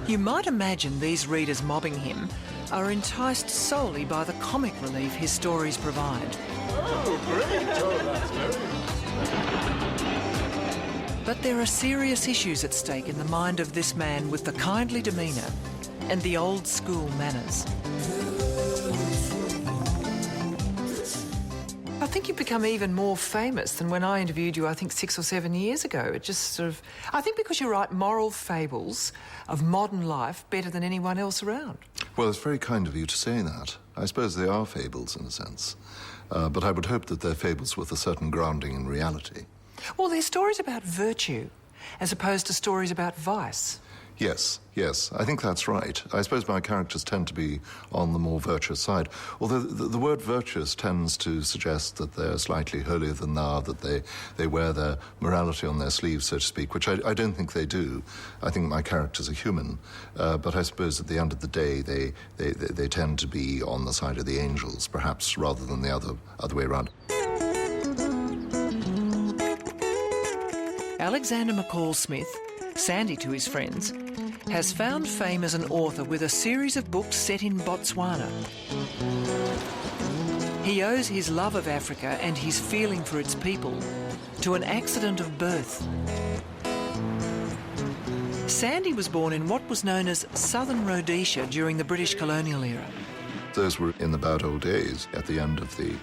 You might imagine these readers mobbing him are enticed solely by the comic relief his stories provide. Oh, great! Oh, that's very... But there are serious issues at stake in the mind of this man with the kindly demeanour and the old-school manners. I think you've become even more famous than when I interviewed you, I think 6 or 7 years ago. It just sort of... I think because you write moral fables of modern life better than anyone else around. Well, it's very kind of you to say that. I suppose they are fables in a sense. But I would hope that they're fables with a certain grounding in reality. Well, they're stories about virtue as opposed to stories about vice. Yes, yes, I think that's right. I suppose my characters tend to be on the more virtuous side, although the word virtuous tends to suggest that they're slightly holier than thou, that they wear their morality on their sleeves, so to speak, which I don't think they do. I think my characters are human, but I suppose at the end of the day they tend to be on the side of the angels, perhaps, rather than the other way around. Alexander McCall Smith, Sandy to his friends, has found fame as an author with a series of books set in Botswana. He owes his love of Africa and his feeling for its people to an accident of birth. Sandy was born in what was known as Southern Rhodesia during the British colonial era. Those were in the bad old days at the end of the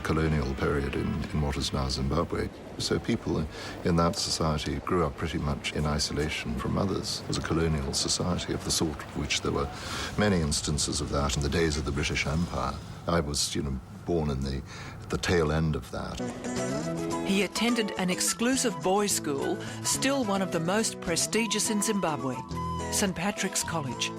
colonial period in what is now Zimbabwe. So people in that society grew up pretty much in isolation from others. It was a colonial society of the sort of which there were many instances of that in the days of the British Empire. I was, born in the tail end of that. He attended an exclusive boys' school, still one of the most prestigious in Zimbabwe, St. Patrick's College.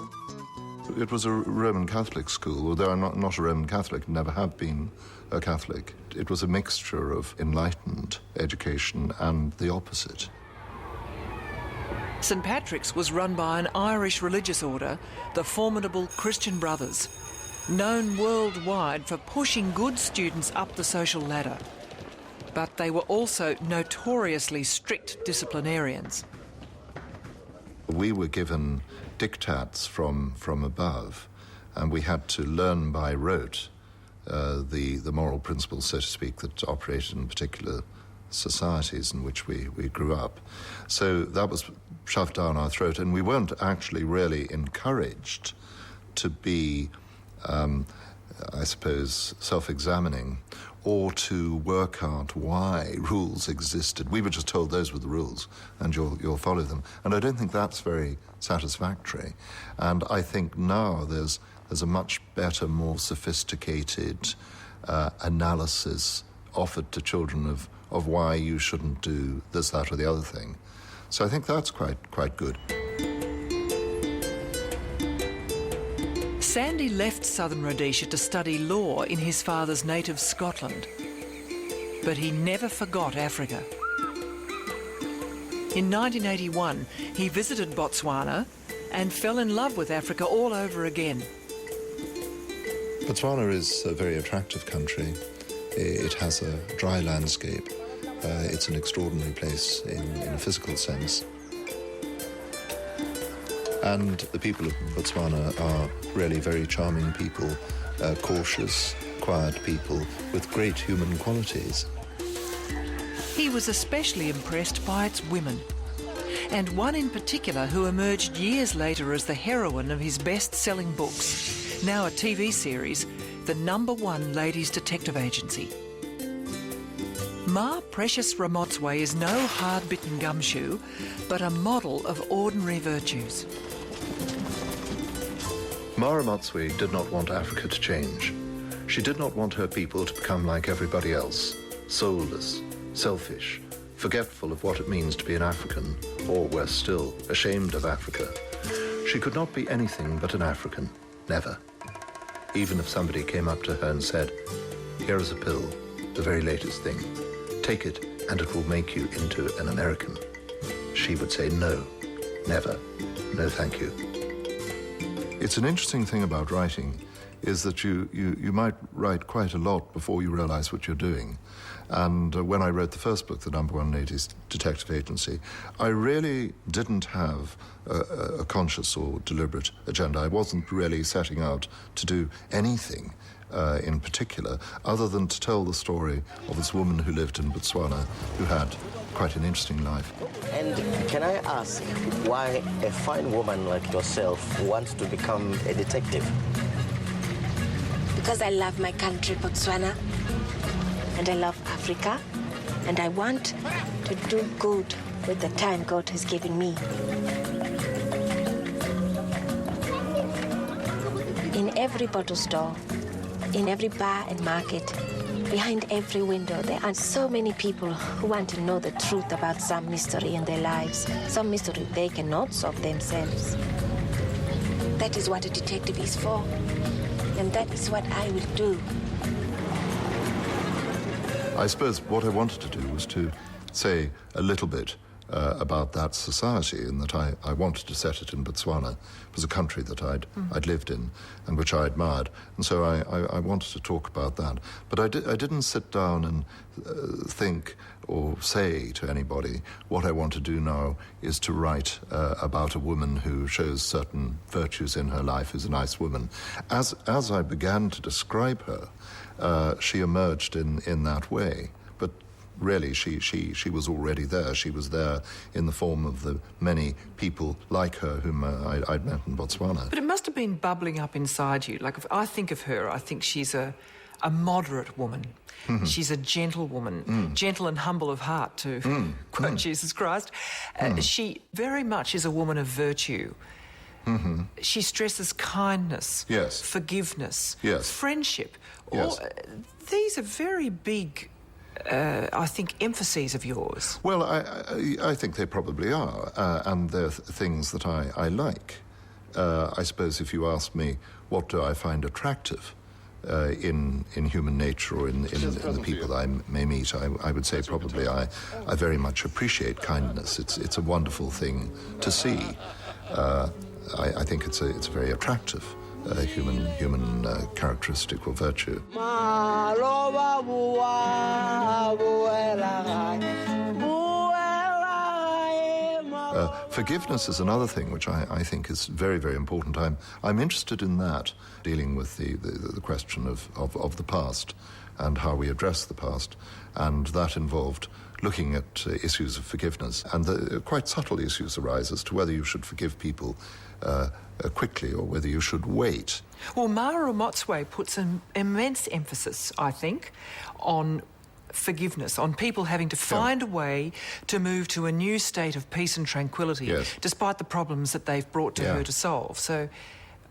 It was a Roman Catholic school, although I'm not a Roman Catholic, never have been a Catholic. It was a mixture of enlightened education and the opposite. St. Patrick's was run by an Irish religious order, the formidable Christian Brothers, known worldwide for pushing good students up the social ladder. But they were also notoriously strict disciplinarians. We were given diktats from above, and we had to learn by rote the moral principles, so to speak, that operated in particular societies in which we grew up. So that was shoved down our throat, and we weren't actually really encouraged to be, I suppose, self-examining or to work out why rules existed. We were just told those were the rules and you'll follow them. And I don't think that's very satisfactory. And I think now there's a much better, more sophisticated analysis offered to children of why you shouldn't do this, that, or the other thing. So I think that's quite good. Sandy left Southern Rhodesia to study law in his father's native Scotland. But he never forgot Africa. In 1981, he visited Botswana and fell in love with Africa all over again. Botswana is a very attractive country. It has a dry landscape. It's an extraordinary place in a physical sense. And the people of Botswana are really very charming people, cautious, quiet people with great human qualities. He was especially impressed by its women, and one in particular who emerged years later as the heroine of his best-selling books, now a TV series, the #1 Ladies Detective Agency. Ma Precious Ramotswe is no hard-bitten gumshoe, but a model of ordinary virtues. Ma Ramotswe did not want Africa to change. She did not want her people to become like everybody else, soulless, selfish, forgetful of what it means to be an African, or worse still, ashamed of Africa. She could not be anything but an African, never. Even if somebody came up to her and said, "Here is a pill, the very latest thing. Take it and it will make you into an American," she would say no, never, no thank you. It's an interesting thing about writing is that you might write quite a lot before you realise what you're doing. And when I wrote the first book, The #1 Ladies Detective Agency, I really didn't have a conscious or deliberate agenda. I wasn't really setting out to do anything in particular, other than to tell the story of this woman who lived in Botswana who had quite an interesting life. And can I ask why a fine woman like yourself wants to become a detective? Because I love my country, Botswana, and I love Africa, and I want to do good with the time God has given me. In every bottle store, in every bar and market, behind every window, there are so many people who want to know the truth about some mystery in their lives, some mystery they cannot solve themselves. That is what a detective is for, and that is what I will do. I suppose what I wanted to do was to say a little bit about that society, in that I wanted to set it in Botswana. It was a country that I'd lived in and which I admired, and so I wanted to talk about that. But I didn't sit down and think or say to anybody, what I want to do now is to write about a woman who shows certain virtues in her life, who's a nice woman. As I began to describe her, she emerged in that way. But really, she was already there. She was there in the form of the many people like her whom I'd met in Botswana. But it must have been bubbling up inside you. Like, if I think of her, I think she's a moderate woman. Mm-hmm. She's a gentle woman, gentle and humble of heart, to quote Jesus Christ. She very much is a woman of virtue. Mm-hmm. She stresses kindness, yes, forgiveness, yes, friendship. Yes. These are very big, I think, emphases of yours. Well, I think they probably are, and they're things that I like. I suppose if you ask me, what do I find attractive in human nature or in the people that I may meet, I would say probably I very much appreciate kindness. It's a wonderful thing to see. I think it's a very attractive human characteristic or virtue. Forgiveness is another thing which I think is very, very important. I'm interested in that, dealing with the question of the past and how we address the past, and that involved looking at issues of forgiveness. And quite subtle issues arise as to whether you should forgive people quickly or whether you should wait. Well, Mara Motswe puts an immense emphasis, I think, on forgiveness, on people having to find a way to move to a new state of peace and tranquility, despite the problems that they've brought to her to solve. So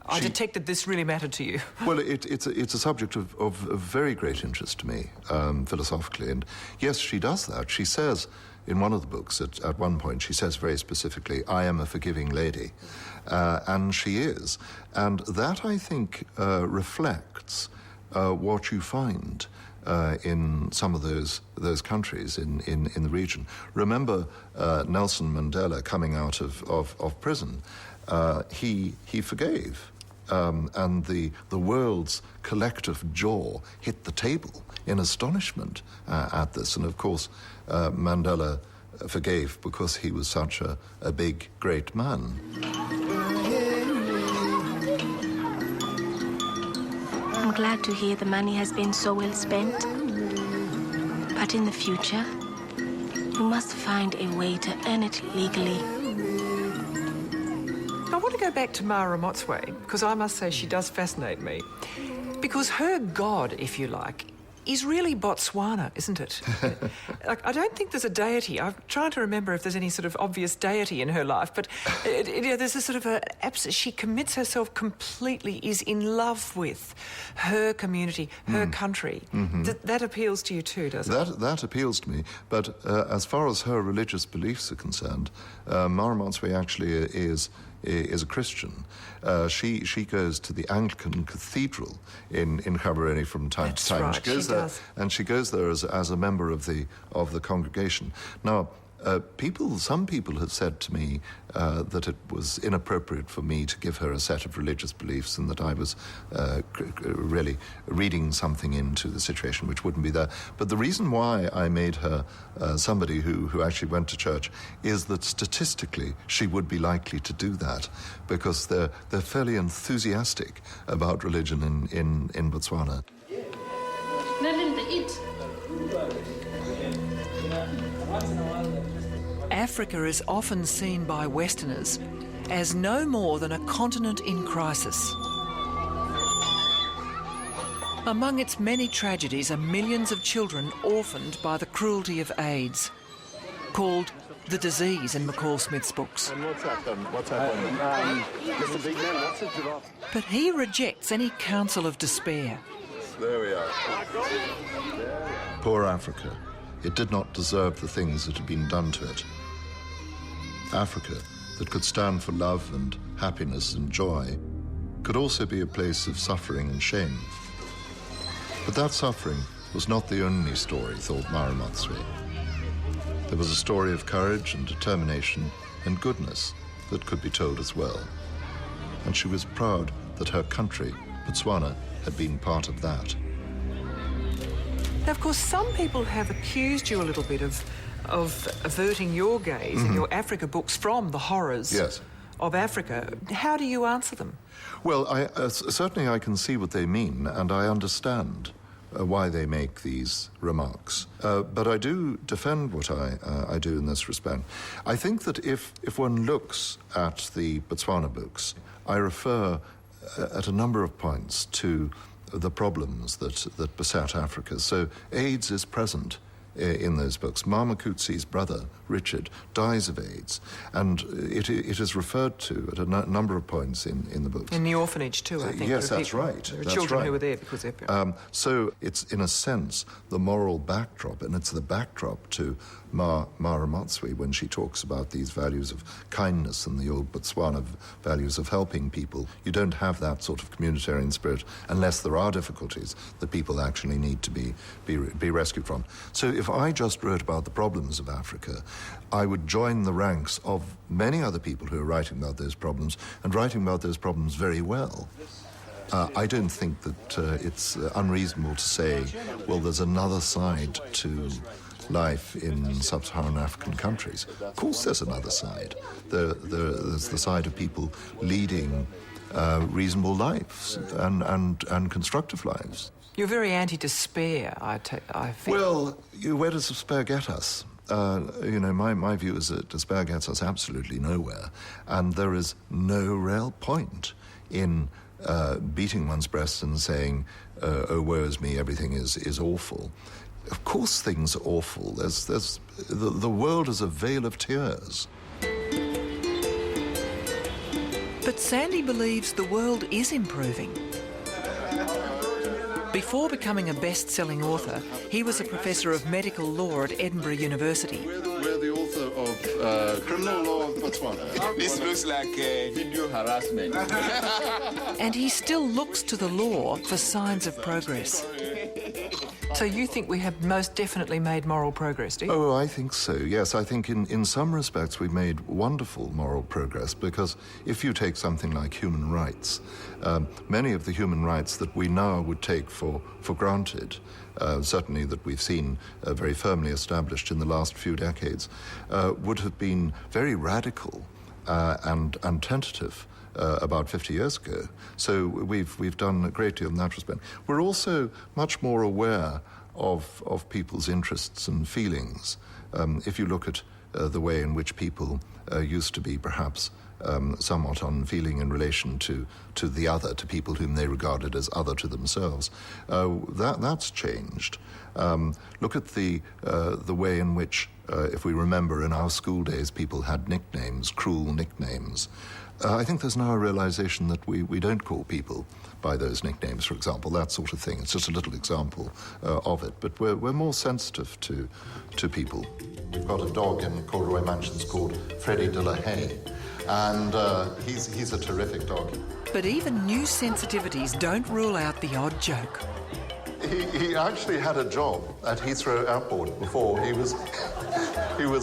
I detected this really mattered to you. Well, it's a subject of very great interest to me, philosophically. And yes, she does that. She says in one of the books, at one point, she says very specifically, I am a forgiving lady. And she is. And that, I think, reflects what you find in some of those countries in the region. Remember Nelson Mandela coming out of prison. He forgave. And the world's collective jaw hit the table in astonishment at this. And of course, Mandela forgave because he was such a big, great man. I'm glad to hear the money has been so well spent. But in the future, you must find a way to earn it legally. I want to go back to Mara Motswe, because I must say she does fascinate me. Because her god, if you like, is really Botswana, isn't it? I don't think there's a deity. I'm trying to remember if there's any sort of obvious deity in her life, but there's a sort of she commits herself completely, is in love with her community, her country. Mm-hmm. That appeals to you too, doesn't it? That appeals to me, but as far as her religious beliefs are concerned, Mara Motswe actually is a Christian. She goes to the Anglican Cathedral in Gaborone from time to time. Right, she goes there, and she goes there as a member of the congregation. Now, Some people have said to me that it was inappropriate for me to give her a set of religious beliefs and that I was really reading something into the situation which wouldn't be there. But the reason why I made her somebody who actually went to church is that statistically she would be likely to do that, because they're fairly enthusiastic about religion in Botswana. Africa is often seen by Westerners as no more than a continent in crisis. Among its many tragedies are millions of children orphaned by the cruelty of AIDS, called the disease in McCall Smith's books. And what's happened? Mr. Big Man, what's it about? But he rejects any counsel of despair. There we are. Poor Africa. It did not deserve the things that had been done to it. Africa, that could stand for love and happiness and joy, could also be a place of suffering and shame. But that suffering was not the only story, thought Mara Matsui. There was a story of courage and determination and goodness that could be told as well. And she was proud that her country, Botswana, had been part of that. Now, of course, some people have accused you a little bit of averting your gaze in your Africa books from the horrors of Africa. How do you answer them? Well, certainly I can see what they mean, and I understand why they make these remarks. But I do defend what I do in this respect. I think that if one looks at the Botswana books, I refer at a number of points to the problems that beset Africa. So AIDS is present in those books. Mama Kutsi's brother, Richard, dies of AIDS, and it is referred to at a number of points in the books. In the orphanage too, I think. Yes, that's right. There are children who were there because they're... So it's, in a sense, the moral backdrop, and it's the backdrop to Mara Matsui when she talks about these values of kindness and the old Botswana values of helping people. You don't have that sort of communitarian spirit unless there are difficulties that people actually need to be rescued from. So if I just wrote about the problems of Africa, I would join the ranks of many other people who are writing about those problems, and writing about those problems very well. I don't think that it's unreasonable to say, well, there's another side to life in sub-Saharan African countries. Of course there's another side. There's the side of people leading reasonable lives and constructive lives. You're very anti-despair, I think. Well, where does despair get us? My view is that despair gets us absolutely nowhere, and there is no real point in beating one's breast and saying, oh, woe is me, everything is awful. Of course things are awful. The world is a vale of tears. But Sandy believes the world is improving. Before becoming a best-selling author, he was a professor of medical law at Edinburgh University. We're the author of Criminal Law of Botswana. This looks like video harassment. And he still looks to the law for signs of progress. So you think we have most definitely made moral progress, do you? Oh, I think so, yes. I think in some respects we've made wonderful moral progress, because if you take something like human rights, many of the human rights that we now would take for granted, certainly that we've seen very firmly established in the last few decades, would have been very radical and tentative about 50 years ago. So we've done a great deal in that respect. We're also much more aware of people's interests and feelings. If you look at the way in which people used to be perhaps somewhat unfeeling in relation to the other, to people whom they regarded as other to themselves, that's changed. Look at the way in which, if we remember in our school days, people had nicknames, cruel nicknames. I think there's now a realization that we don't call people by those nicknames, for example, that sort of thing. It's just a little example of it, but we're more sensitive to people. We've got a dog in Corduroy Mansions called Freddie de la Haye, and he's a terrific dog. But even new sensitivities don't rule out the odd joke. he actually had a job at Heathrow Airport before. He was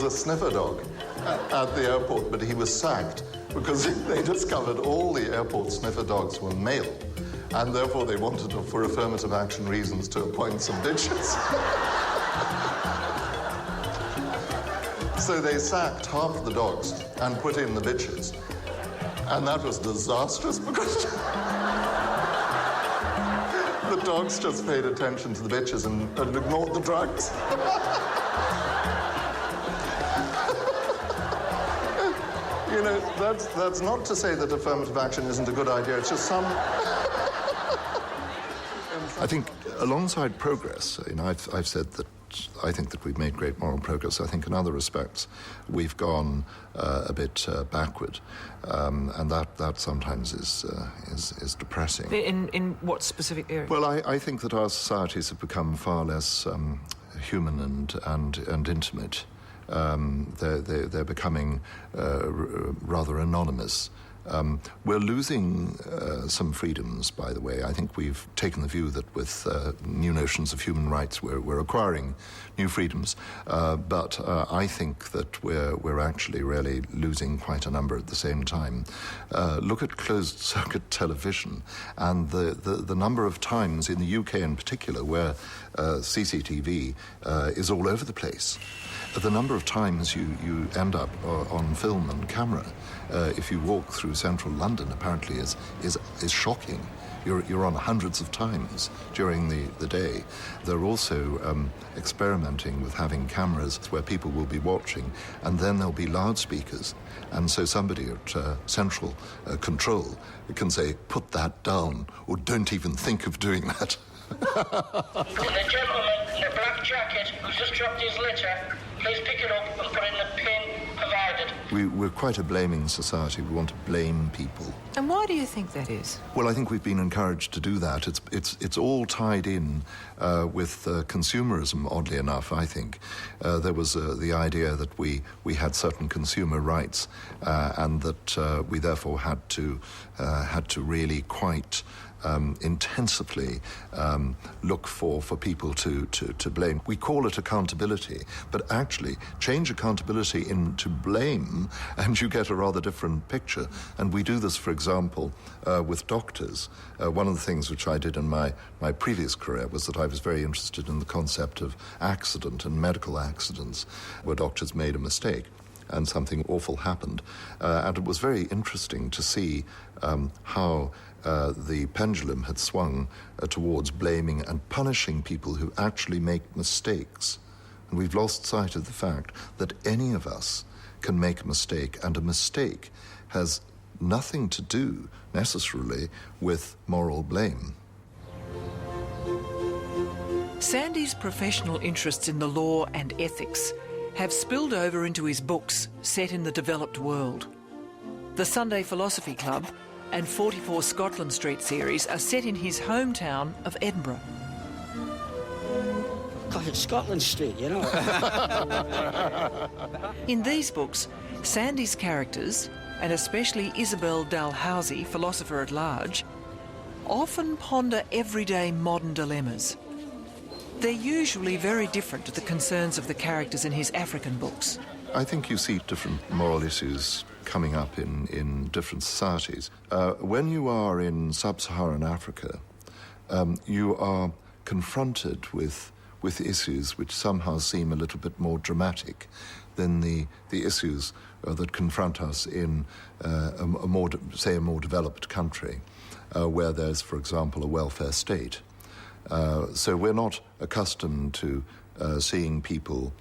a sniffer dog at the airport, but he was sacked because they discovered all the airport sniffer dogs were male, and therefore they wanted to, for affirmative action reasons, to appoint some bitches. So they sacked half the dogs and put in the bitches. And that was disastrous because the dogs just paid attention to the bitches and ignored the drugs. You know, that's not to say that affirmative action isn't a good idea. It's just some... I think alongside progress, you know, I've said that I think that we've made great moral progress. I think in other respects we've gone a bit backward, and that sometimes is depressing. In what specific area? Well, I think that our societies have become far less human and intimate. They're becoming rather anonymous. We're losing some freedoms, by the way. I think we've taken the view that with new notions of human rights, we're acquiring new freedoms. But I think that we're actually really losing quite a number at the same time. Look at closed-circuit television and the number of times in the UK in particular where CCTV is all over the place. The number of times you end up on film and camera, if you walk through central London, apparently is shocking. You're on hundreds of times during the day. They're also experimenting with having cameras where people will be watching, and then there'll be loudspeakers. And so somebody at central control can say, put that down, or don't even think of doing that. And the gentleman in the black jacket who's just dropped his litter, please pick it up and put it in the bin provided. We're quite a blaming society. We want to blame people. And why do you think that is? Well, I think we've been encouraged to do that. It's all tied in with consumerism, oddly enough, I think. There was the idea that we had certain consumer rights and that we therefore had to really quite intensively look for people to blame. We call it accountability, but actually change accountability into blame and you get a rather different picture. And we do this, for example, with doctors. One of the things which I did in my previous career was that I was very interested in the concept of accident and medical accidents where doctors made a mistake and something awful happened. And it was very interesting to see how the pendulum had swung towards blaming and punishing people who actually make mistakes. And we've lost sight of the fact that any of us can make a mistake, and a mistake has nothing to do necessarily with moral blame. Sandy's professional interests in the law and ethics have spilled over into his books set in the developed world. The Sunday Philosophy Club and 44 Scotland Street series are set in his hometown of Edinburgh. God, it's Scotland Street, you know. In these books, Sandy's characters, and especially Isabel Dalhousie, philosopher at large, often ponder everyday modern dilemmas. They're usually very different to the concerns of the characters in his African books. I think you see different moral issues coming up in different societies. When you are in sub-Saharan Africa, you are confronted with issues which somehow seem a little bit more dramatic than the issues that confront us in a more developed country, where there's, for example, a welfare state. So we're not accustomed to seeing people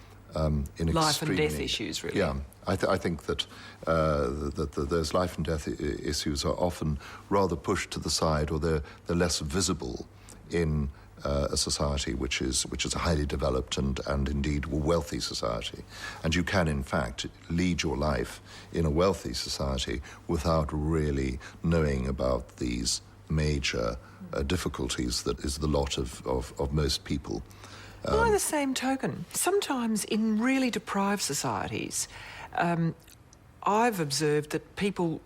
in life and death issues, really. Yeah, I think that those life and death issues are often rather pushed to the side, or they're less visible in a society which is a highly developed and indeed wealthy society. And you can, in fact, lead your life in a wealthy society without really knowing about these major difficulties that is the lot of most people. By the same token, sometimes in really deprived societies, I've observed that people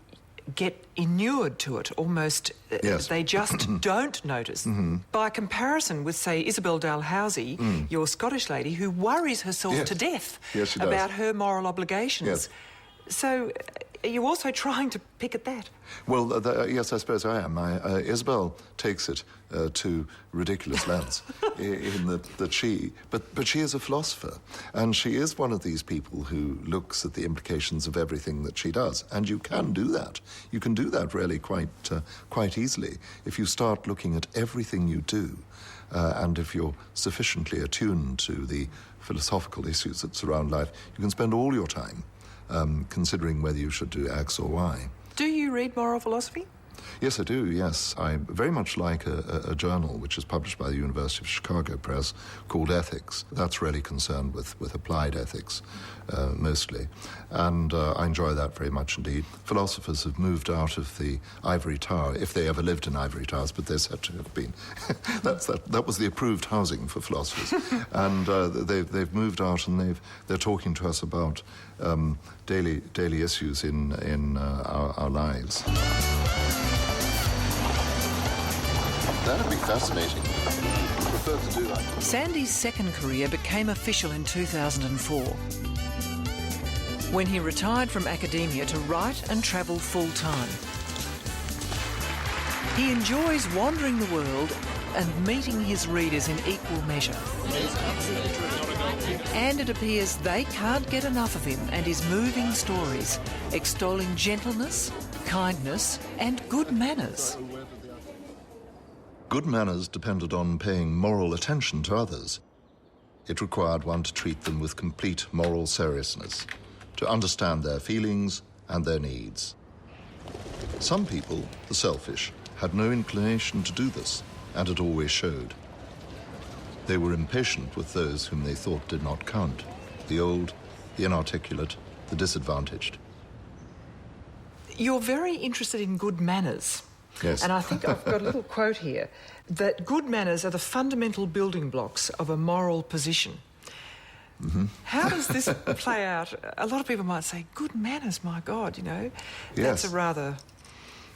get inured to it, almost. Yes. They just don't notice. By comparison with, say, Isabel Dalhousie, your Scottish lady, who worries herself to death about her moral obligations. Yes. So, are you also trying to pick at that? Well, yes, I suppose I am. Isabel takes it to ridiculous lengths in that she... But she is a philosopher, and she is one of these people who looks at the implications of everything that she does. And you can do that. You can do that really quite easily if you start looking at everything you do, and if you're sufficiently attuned to the philosophical issues that surround life, you can spend all your time considering whether you should do X or Y. Do you read moral philosophy? Yes, I do, yes. I very much like a journal which is published by the University of Chicago Press called Ethics. That's really concerned with applied ethics, mostly. And I enjoy that very much indeed. Philosophers have moved out of the ivory tower, if they ever lived in ivory towers, but they're said to have been. That was the approved housing for philosophers. And they've moved out, and they're talking to us about daily issues in our lives. That'd be fascinating. I prefer to do that. Sandy's second career became official in 2004, when he retired from academia to write and travel full-time. He enjoys wandering the world and meeting his readers in equal measure. And it appears they can't get enough of him and his moving stories, extolling gentleness, kindness, and good manners. Good manners depended on paying moral attention to others. It required one to treat them with complete moral seriousness, to understand their feelings and their needs. Some people, the selfish, had no inclination to do this, and it always showed. They were impatient with those whom they thought did not count, the old, the inarticulate, the disadvantaged. You're very interested in good manners. Yes. And I think I've got a little quote here, that good manners are the fundamental building blocks of a moral position. How does this play out? A lot of people might say, good manners, my God, you know. Yes. That's a rather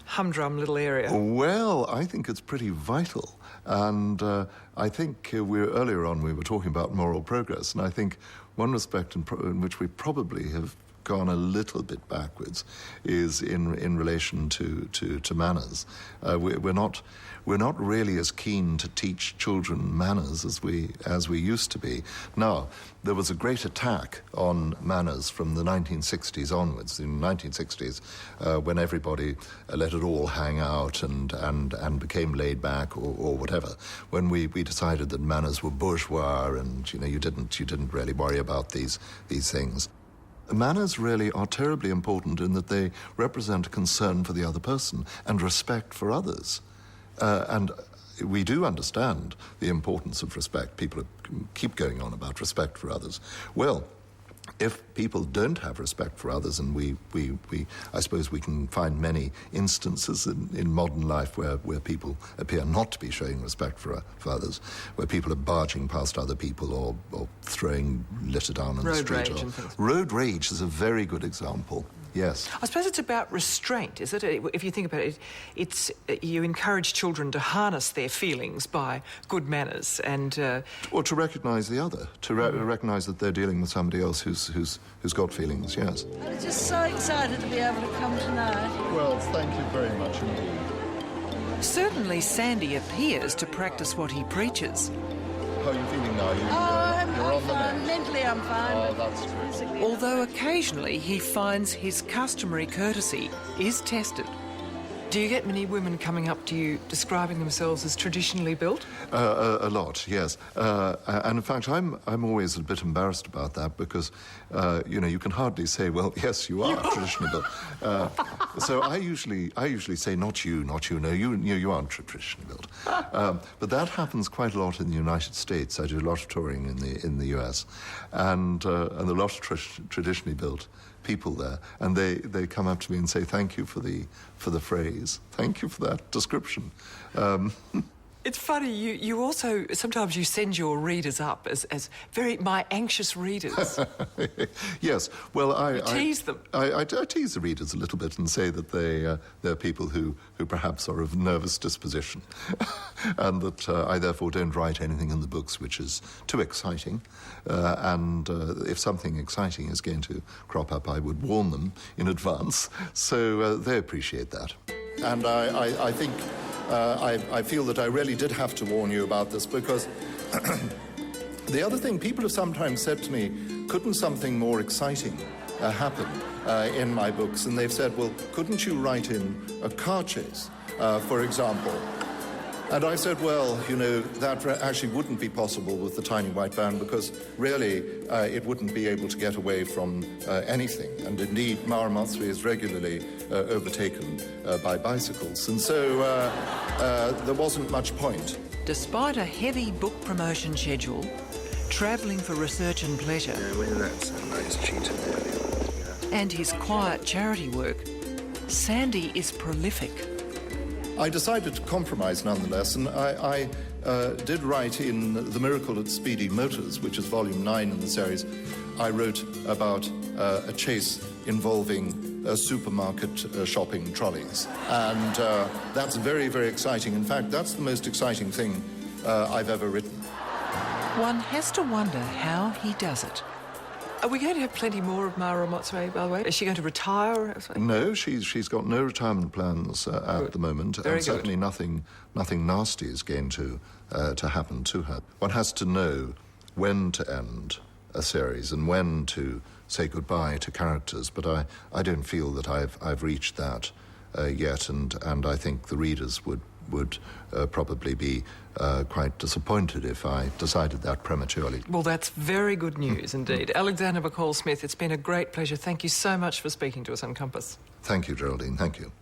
humdrum little area. Well, I think it's pretty vital. And I think earlier on we were talking about moral progress, and I think one respect in which we probably have gone a little bit backwards is in relation to manners. We're not really as keen to teach children manners as we used to be. Now, there was a great attack on manners from the 1960s onwards. In the 1960s, when everybody let it all hang out and became laid back or whatever, when we decided that manners were bourgeois and you didn't really worry about these things. Manners really are terribly important in that they represent concern for the other person and respect for others. And we do understand the importance of respect. People keep going on about respect for others. Well, if people don't have respect for others, and I suppose we can find many instances in modern life where people appear not to be showing respect for others, where people are barging past other people or throwing litter down on the street. Road rage and things. Road rage is a very good example. Yes. I suppose it's about restraint, is it? If you think about it, it's you encourage children to harness their feelings by good manners and... Or to recognise the other, to recognise that they're dealing with somebody else who's got feelings, yes. I'm just so excited to be able to come tonight. Well, thank you very much indeed. Certainly Sandy appears to practice what he preaches. How are you feeling now? I'm fine. Mentally, I'm fine. Oh, that's true. Physically, Although occasionally he finds his customary courtesy is tested. Do you get many women coming up to you describing themselves as traditionally built? A lot, yes. And in fact, I'm always a bit embarrassed about that because, you can hardly say, well, yes, you are traditionally built. So I usually say, not you, no, you aren't traditionally built. But that happens quite a lot in the United States. I do a lot of touring in the US, and a lot of traditionally built people there, and they come up to me and say, thank you for the phrase, thank you for that description. It's funny, you also, sometimes you send your readers up as very, my anxious readers. Yes, well, I tease them. I tease the readers a little bit and say that they're people who perhaps are of nervous disposition and that I therefore don't write anything in the books which is too exciting. And if something exciting is going to crop up, I would warn them in advance. So they appreciate that. And I think... I feel that I really did have to warn you about this because the other thing, people have sometimes said to me, couldn't something more exciting happen in my books? And they've said, well, couldn't you write in a car chase, for example? And I said, well, you know, that actually wouldn't be possible with the tiny white van because really it wouldn't be able to get away from anything. And indeed, Mara Motsui is regularly overtaken by bicycles. And so there wasn't much point. Despite a heavy book promotion schedule, travelling for research and pleasure, that's a nice cheetah there. And his quiet charity work, Sandy is prolific. I decided to compromise nonetheless, and I did write in The Miracle at Speedy Motors, which is volume 9 in the series. I wrote about a chase involving supermarket shopping trolleys. And that's very, very exciting. In fact, that's the most exciting thing I've ever written. One has to wonder how he does it. Are we going to have plenty more of Mara Motsui, by the way? Is she going to retire? No, she's got no retirement plans at the moment. Very and certainly nothing nasty is going to happen to her. One has to know when to end a series and when to say goodbye to characters, but I don't feel that I've reached that yet, and I think the readers would probably be quite disappointed if I decided that prematurely. Well, that's very good news indeed. Alexander McCall Smith, it's been a great pleasure. Thank you so much for speaking to us on Compass. Thank you, Geraldine. Thank you.